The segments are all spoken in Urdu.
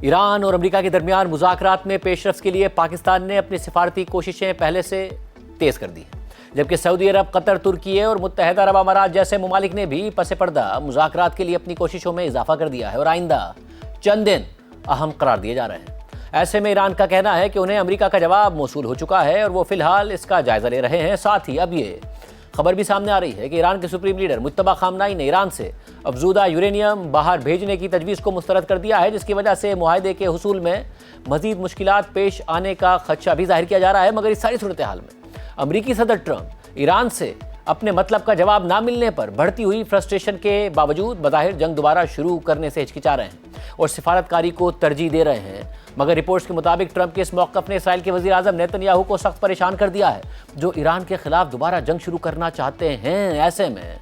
ایران اور امریکہ کے درمیان مذاکرات میں پیش رفت کے لیے پاکستان نے اپنی سفارتی کوششیں پہلے سے تیز کر دی ہیں، جبکہ سعودی عرب، قطر، ترکی اور متحدہ عرب امارات جیسے ممالک نے بھی پس پردہ مذاکرات کے لیے اپنی کوششوں میں اضافہ کر دیا ہے اور آئندہ چند دن اہم قرار دیے جا رہے ہیں۔ ایسے میں ایران کا کہنا ہے کہ انہیں امریکہ کا جواب موصول ہو چکا ہے اور وہ فی الحال اس کا جائزہ لے رہے ہیں۔ ساتھ ہی اب یہ خبر بھی سامنے آ رہی ہے کہ ایران کے سپریم لیڈر مجتبیٰ خامنہئی نے ایران سے افزودہ یورینیم باہر بھیجنے کی تجویز کو مسترد کر دیا ہے، جس کی وجہ سے معاہدے کے حصول میں مزید مشکلات پیش آنے کا خدشہ بھی ظاہر کیا جا رہا ہے۔ مگر اس ساری صورتحال میں امریکی صدر ٹرمپ ایران سے اپنے مطلب کا جواب نہ ملنے پر بڑھتی ہوئی فرسٹریشن کے باوجود بظاہر جنگ دوبارہ شروع کرنے سے ہچکچا رہے ہیں اور سفارتکاری کو ترجیح دے رہے ہیں۔ مگر رپورٹس کے مطابق ٹرمپ کے اس موقف نے اسرائیل کے وزیر اعظم نیتن یاہو کو سخت پریشان کر دیا ہے، جو ایران کے خلاف دوبارہ جنگ شروع کرنا چاہتے ہیں۔ ایسے میں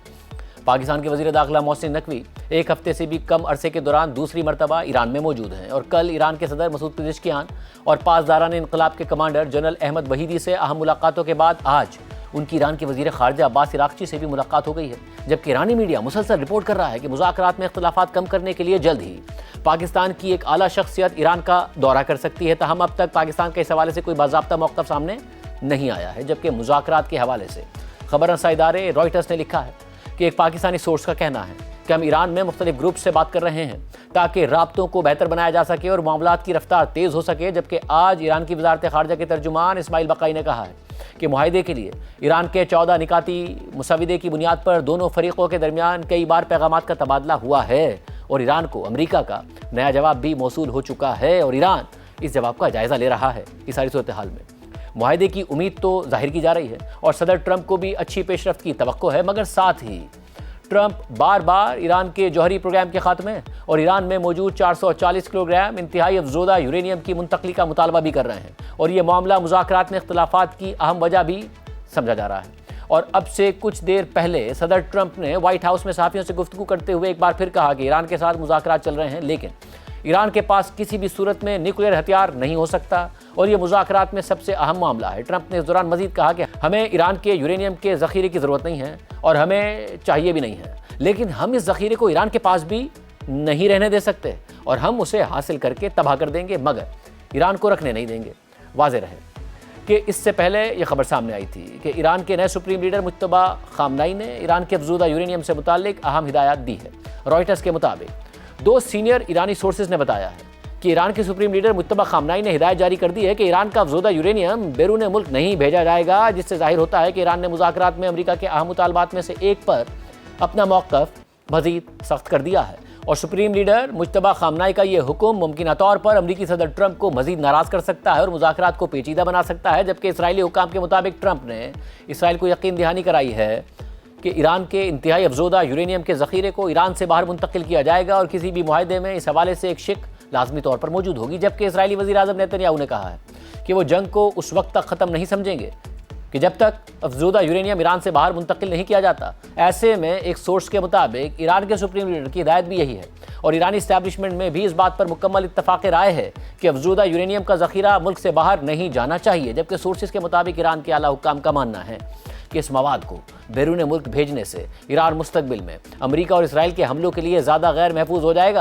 پاکستان کے وزیر داخلہ محسن نقوی ایک ہفتے سے بھی کم عرصے کے دوران دوسری مرتبہ ایران میں موجود ہیں اور کل ایران کے صدر مسعود پزشکیان اور پاسداران انقلاب کے کمانڈر جنرل احمد وحیدی سے اہم ملاقاتوں کے بعد آج ان کی ایران کے وزیر خارجہ عباس عراقچی سے بھی ملاقات ہو گئی ہے، جبکہ ایرانی میڈیا مسلسل رپورٹ کر رہا ہے کہ مذاکرات میں اختلافات کم کرنے کے لیے جلد ہی پاکستان کی ایک اعلیٰ شخصیت ایران کا دورہ کر سکتی ہے۔ تاہم اب تک پاکستان کے اس حوالے سے کوئی باضابطہ موقف سامنے نہیں آیا ہے، جبکہ مذاکرات کے حوالے سے خبر رساں ادارے رائٹرز نے لکھا ہے کہ ایک پاکستانی سورس کا کہنا ہے کہ ہم ایران میں مختلف گروپ سے بات کر رہے ہیں تاکہ رابطوں کو بہتر بنایا جا سکے اور معاملات کی رفتار تیز ہو سکے، جبکہ آج ایران کی وزارت خارجہ کے ترجمان اسماعیل بقائی نے کہا ہے کہ معاہدے کے لیے ایران کے 14 نکاتی مسودے کی بنیاد پر دونوں فریقوں کے درمیان کئی بار پیغامات کا تبادلہ ہوا ہے اور ایران کو امریکہ کا نیا جواب بھی موصول ہو چکا ہے اور ایران اس جواب کا جائزہ لے رہا ہے۔ اس ساری صورتحال میں معاہدے کی امید تو ظاہر کی جا رہی ہے اور صدر ٹرمپ کو بھی اچھی پیش رفت کی توقع ہے، مگر ساتھ ہی ٹرمپ بار بار ایران کے جوہری پروگرام کے خاتمے اور ایران میں موجود 440 کلو گرام انتہائی افزودہ یورینیم کی منتقلی کا مطالبہ بھی کر رہے ہیں اور یہ معاملہ مذاکرات میں اختلافات کی اہم وجہ بھی سمجھا جا رہا ہے۔ اور اب سے کچھ دیر پہلے صدر ٹرمپ نے وائٹ ہاؤس میں صحافیوں سے گفتگو کرتے ہوئے ایک بار پھر کہا کہ ایران کے ساتھ مذاکرات چل رہے ہیں، لیکن ایران کے پاس کسی بھی صورت میں نیوکلیئر ہتھیار نہیں ہو سکتا اور یہ مذاکرات میں سب سے اہم معاملہ ہے۔ ٹرمپ نے اس دوران مزید کہا کہ ہمیں ایران کے یورینیم کے ذخیرے کی ضرورت نہیں ہے اور ہمیں چاہیے بھی نہیں ہے، لیکن ہم اس ذخیرے کو ایران کے پاس بھی نہیں رہنے دے سکتے اور ہم اسے حاصل کر کے تباہ کر دیں گے، مگر ایران کو رکھنے نہیں دیں گے۔ واضح رہے کہ اس سے پہلے یہ خبر سامنے آئی تھی کہ ایران کے نئے سپریم لیڈر مجتبیٰ خامنہئی نے ایران کے افزودہ یورینیم سے متعلق اہم ہدایات دی ہے۔ رائٹرز کے مطابق دو سینئر ایرانی سورسز نے بتایا ہے کہ ایران کے سپریم لیڈر مجتبیٰ خامنہئی نے ہدایت جاری کر دی ہے کہ ایران کا افزودہ یورینیم بیرون ملک نہیں بھیجا جائے گا، جس سے ظاہر ہوتا ہے کہ ایران نے مذاکرات میں امریکہ کے اہم مطالبات میں سے ایک پر اپنا موقف مزید سخت کر دیا ہے اور سپریم لیڈر مجتبیٰ خامنہئی کا یہ حکم ممکنہ طور پر امریکی صدر ٹرمپ کو مزید ناراض کر سکتا ہے اور مذاکرات کو پیچیدہ بنا سکتا ہے، جبکہ اسرائیلی حکام کے مطابق ٹرمپ نے اسرائیل کو یقین دہانی کرائی ہے کہ ایران کے انتہائی افزودہ یورینیم کے ذخیرے کو ایران سے باہر منتقل کیا جائے گا اور کسی بھی معاہدے میں اس حوالے سے ایک شق لازمی طور پر موجود ہوگی، جبکہ اسرائیلی وزیر اعظم نیتن یاہو نے کہا ہے کہ وہ جنگ کو اس وقت تک ختم نہیں سمجھیں گے کہ جب تک افزودہ یورینیم ایران سے باہر منتقل نہیں کیا جاتا۔ ایسے میں ایک سورس کے مطابق ایران کے سپریم لیڈر کی ہدایت بھی یہی ہے اور ایرانی اسٹیبلشمنٹ میں بھی اس بات پر مکمل اتفاق رائے ہے کہ افزودہ یورینیم کا ذخیرہ ملک سے باہر نہیں جانا چاہیے، جبکہ سورسز کے مطابق ایران کے اعلیٰ حکام کا ماننا ہے کہ اس مواد کو بیرون ملک بھیجنے سے ایران مستقبل میں امریکہ اور اسرائیل کے حملوں کے لیے زیادہ غیر محفوظ ہو جائے گا